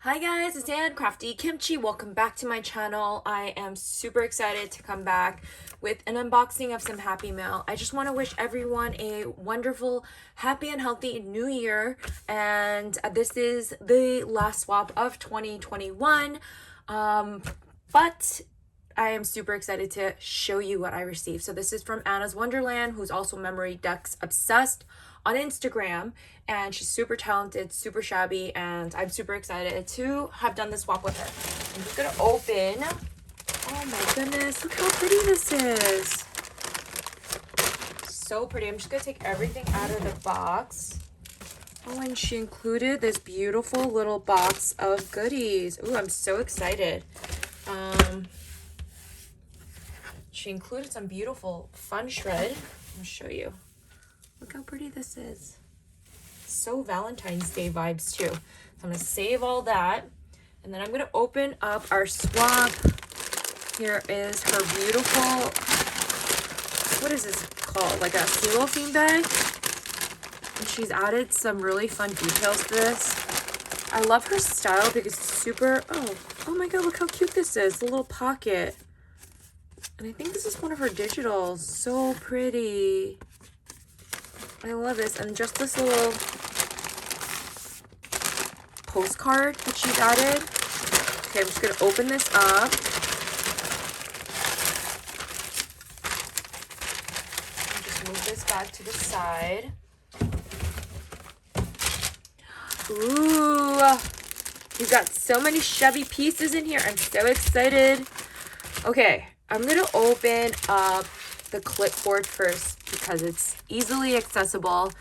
Hi guys, it's Ann Crafty Kimchi. Welcome back to my channel. I am super excited to come back with an unboxing of some Happy Mail. I just want to wish everyone a wonderful, happy and healthy new year. And this is the last swap of 2021. But I am super excited to show you what I received. So this is from Anna's Wonderland, who's also Memory Decks Obsessed on Instagram, and she's super talented, super shabby, and I'm super excited to have done this swap with her. I'm just gonna open. Oh my goodness, look how pretty this is. So pretty. I'm just gonna take everything out of the box. Oh, and she included this beautiful little box of goodies. Ooh, I'm so excited. She included some beautiful fun shred. I'll show you. Look how pretty this is. So Valentine's Day vibes too. So I'm gonna save all that, and then I'm gonna open up our swap. Here is her beautiful, what is this called? Like a cellophane bag. And she's added some really fun details to this. I love her style because it's super, oh my god, look how cute this is. The little pocket. And I think this is one of her digitals. So pretty. I love this. And just this little postcard that she's added. Okay, I'm just going to open this up. And just move this back to the side. Ooh, we've got so many Chevy pieces in here. I'm so excited. Okay, I'm going to open up the clipboard first because it's easily accessible,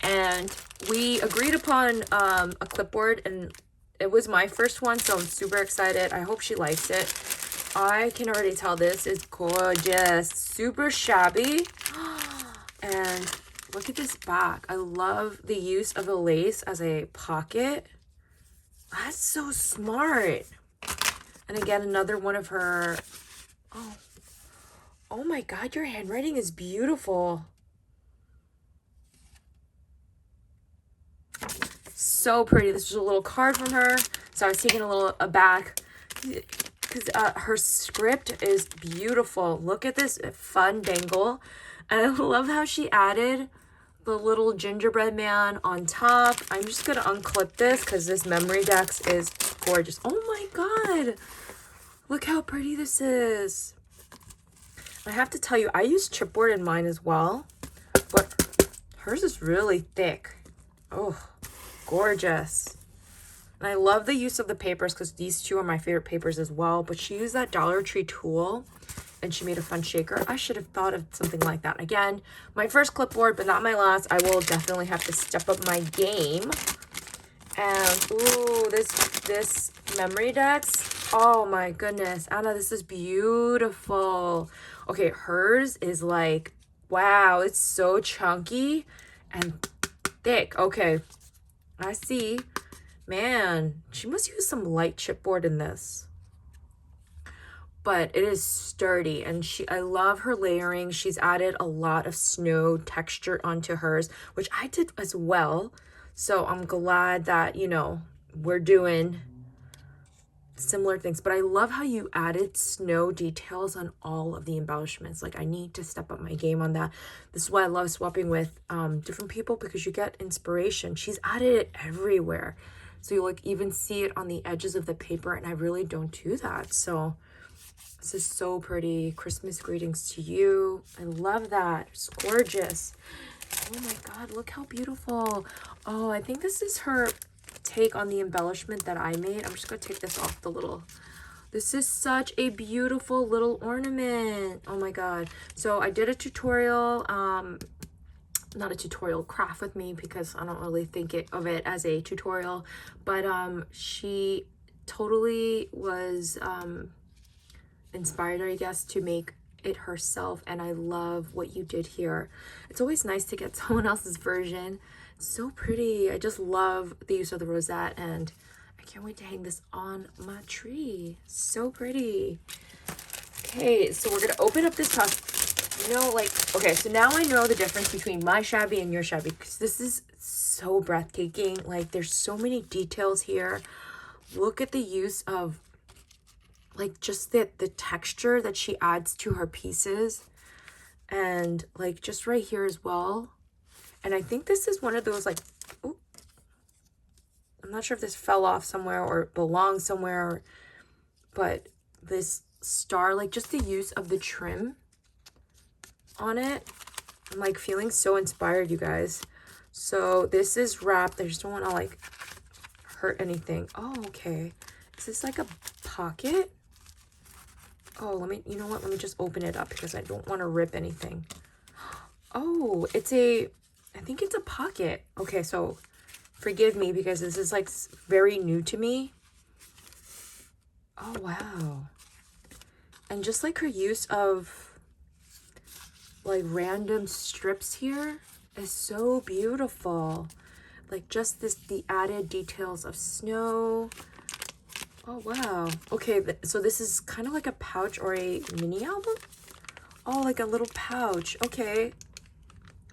and we agreed upon a clipboard, and it was my first one, so I'm super excited. I hope she likes it. I can already tell this is gorgeous, super shabby. And look at this back. I love the use of a lace as a pocket. That's so smart. And again, another one of her, oh my god, your handwriting is beautiful. So pretty. This was a little card from her, so I was taking a little aback because her script is beautiful. Look at this fun dangle. And I love how she added the little gingerbread man on top. I'm just gonna unclip this because this Memory Decks is gorgeous. Oh my god, look how pretty this is. I have to tell you, I use chipboard in mine as well, but hers is really thick. Oh, gorgeous. And I love the use of the papers because these two are my favorite papers as well. But she used that Dollar Tree tool and she made a fun shaker. I should have thought of something like that. Again, my first clipboard, but not my last. I will definitely have to step up my game. And ooh, this Memory Decks. Oh my goodness, Anna, this is beautiful. Okay, hers is like, wow, it's so chunky and thick. Okay, I see. Man, she must use some light chipboard in this. But it is sturdy, and I love her layering. She's added a lot of snow texture onto hers, which I did as well. So I'm glad that, you know, we're doing similar things. But I love how you added snow details on all of the embellishments. Like, I need to step up my game on that. This is why I love swapping with different people, because you get inspiration. She's added it everywhere. So you like even see it on the edges of the paper, and I really don't do that. So this is so pretty. Christmas greetings to you. I love that. It's gorgeous. Oh my god, look how beautiful. Oh, I think this is her take on the embellishment that I made. I'm just gonna take this off the little. This is such a beautiful little ornament. Oh my god. So I did a tutorial, not a tutorial, craft with me, because I don't really think of it as a tutorial, but she totally was inspired, I guess, to make it herself, and I love what you did here. It's always nice to get someone else's version. It's so pretty. I just love the use of the rosette, and I can't wait to hang this on my tree. So pretty. Okay, so we're gonna open up this box. You know, like, okay, so now I know the difference between my shabby and your shabby, because this is so breathtaking. Like, there's so many details here. look at the use of like just the texture that she adds to her pieces, and like just right here as well. And I think this is one of those like, ooh, I'm not sure if this fell off somewhere or belongs somewhere, but this star, like just the use of the trim on it, I'm like feeling so inspired, you guys. So this is wrapped. I just don't want to like hurt anything. Oh, okay. Is this like a pocket? Oh, let me, you know what? Let me just open it up because I don't want to rip anything. Oh, it's a, I think it's a pocket. Okay, so forgive me because this is like very new to me. Oh, wow. And just like her use of like random strips here is so beautiful. Like just this, the added details of snow. Oh, wow. Okay, so this is kind of like a pouch or a mini album. Oh, like a little pouch. Okay.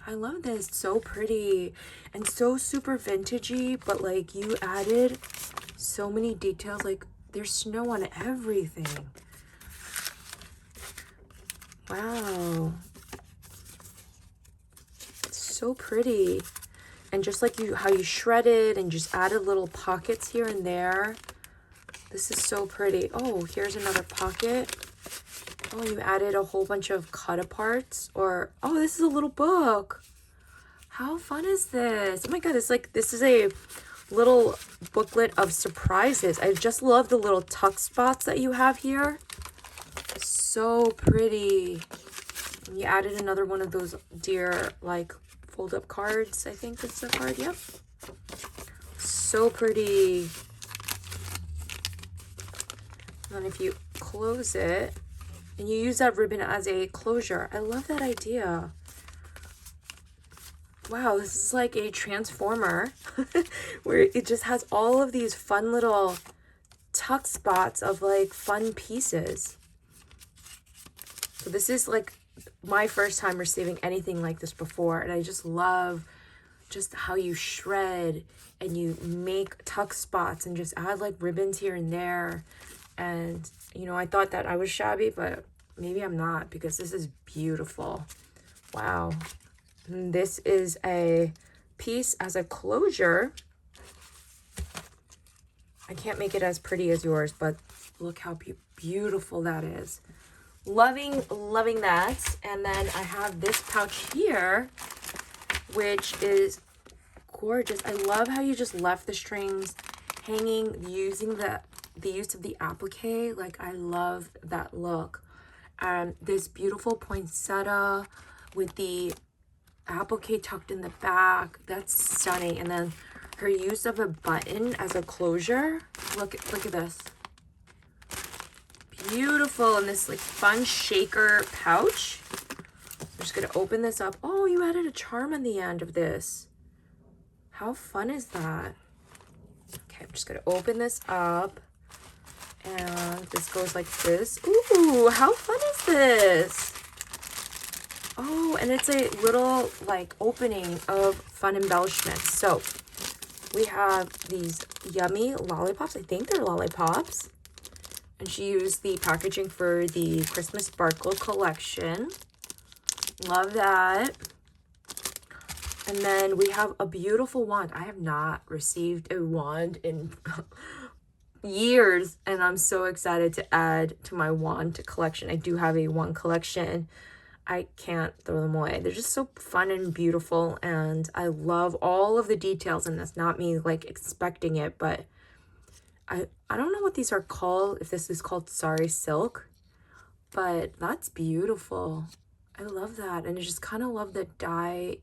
I love this. So pretty and so super vintagey, but like you added so many details. Like there's snow on everything. Wow. So pretty. And just like you, how you shredded and just added little pockets here and there. This is so pretty. Oh, here's another pocket. Oh, you added a whole bunch of cut aparts, or, oh, this is a little book. How fun is this? Oh my God, it's like, this is a little booklet of surprises. I just love the little tuck spots that you have here. So pretty. And you added another one of those dear, like, fold up cards. I think that's a card. Yep. So pretty. And then if you close it, and you use that ribbon as a closure. I love that idea. Wow, this is like a transformer where it just has all of these fun little tuck spots of like fun pieces. So this is like my first time receiving anything like this before. And I just love just how you shred and you make tuck spots and just add like ribbons here and there. And, you know, I thought that I was shabby, but maybe I'm not because this is beautiful. Wow. And this is a piece as a closure. I can't make it as pretty as yours, but look how beautiful that is. Loving that. And then I have this pouch here, which is gorgeous. I love how you just left the strings hanging using the use of the applique. Like I love that look. This beautiful poinsettia with the applique tucked in the back. That's stunning. And then her use of a button as a closure. Look at this. Beautiful. And this like fun shaker pouch. I'm just gonna open this up. Oh, you added a charm on the end of this. How fun is that? Okay, I'm just gonna open this up. And this goes like this. Ooh, how fun is this? Oh, and it's a little like opening of fun embellishments. So we have these yummy lollipops. I think they're lollipops. And she used the packaging for the Christmas Sparkle collection. Love that. And then we have a beautiful wand. I have not received a wand in years, and I'm so excited to add to my wand collection. I do have a wand collection. I can't throw them away. They're just so fun and beautiful, and I love all of the details, and that's not me like expecting it, but I don't know what these are called, if this is called Sari Silk, but that's beautiful. I love that, and I just kind of love the dye,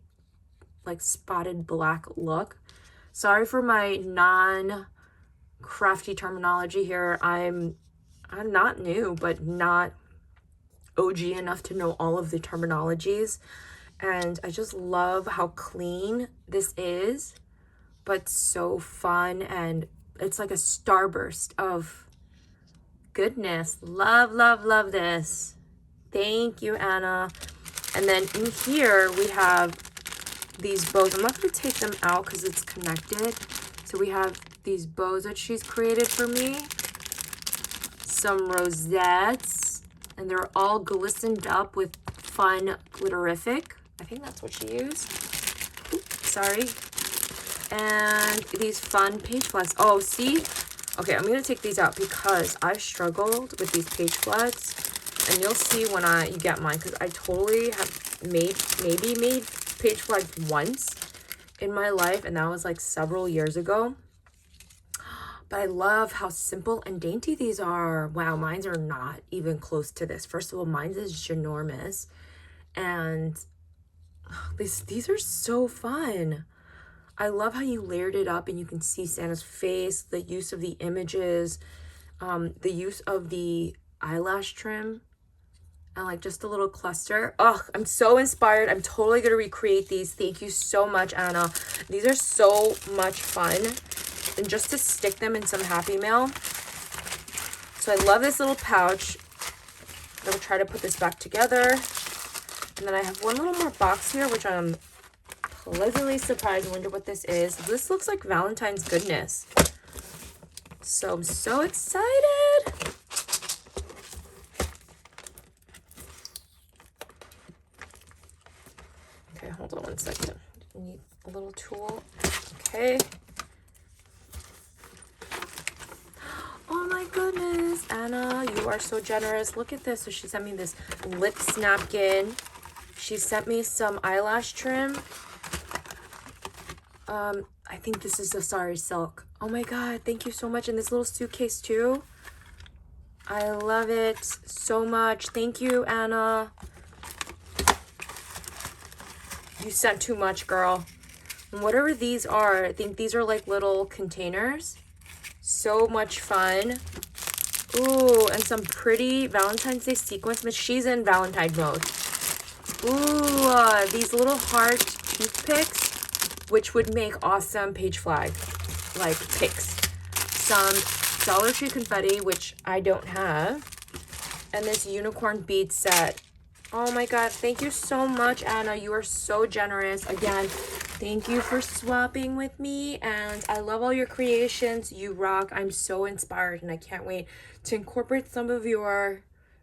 like spotted black look. Sorry for my non-crafty terminology here. I'm not new, but not OG enough to know all of the terminologies. And I just love how clean this is, but so fun, and it's like a starburst of goodness. Love this. Thank you, Anna. And then in here we have these bows. I'm not going to take them out because it's connected. So we have these bows that she's created for me. Some rosettes. And they're all glistened up with fun glitterific. I think that's what she used. Oops, sorry. And these fun page floods. Oh, see? Okay, I'm going to take these out because I've struggled with these page floods. And you'll see when you get mine, because I totally have maybe made page floods once in my life, and that was like several years ago. But I love how simple and dainty these are. Wow, mines are not even close to this. First of all, mine is ginormous. And these are so fun. I love how you layered it up and you can see Santa's face, the use of the images, the use of the eyelash trim, and like just a little cluster. Oh, I'm so inspired. I'm totally going to recreate these. Thank you so much, Anna. These are so much fun. And just to stick them in some Happy Mail. So I love this little pouch. I'm going to try to put this back together. And then I have one little more box here, which I'm pleasantly surprised. I wonder what this is. This looks like Valentine's goodness. So I'm so excited. Okay, hold on one second. I need a little tool. Okay. Oh my goodness, Anna, you are so generous. Look at this. So she sent me this lips napkin. She sent me some eyelash trim. I think this is the Sari Silk. Oh my God, thank you so much. And this little suitcase too. I love it so much. Thank you, Anna. You sent too much, girl. And whatever these are, I think these are like little containers. So much fun. Ooh, and some pretty Valentine's Day sequins. But she's in Valentine mode. Ooh, these little heart toothpicks, which would make awesome page flag like picks. Some Dollar Tree confetti, which I don't have. And this unicorn bead set. Oh my God, thank you so much, Anna. You are so generous. Again, thank you for swapping with me. And I love all your creations. You rock. I'm so inspired and I can't wait to incorporate some of your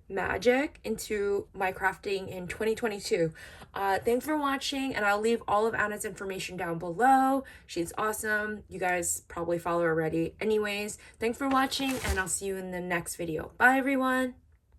magic into my crafting in 2022. Thanks for watching, and I'll leave all of Anna's information down below. She's awesome. You guys probably follow her already. Anyways, thanks for watching, and I'll see you in the next video. Bye, everyone.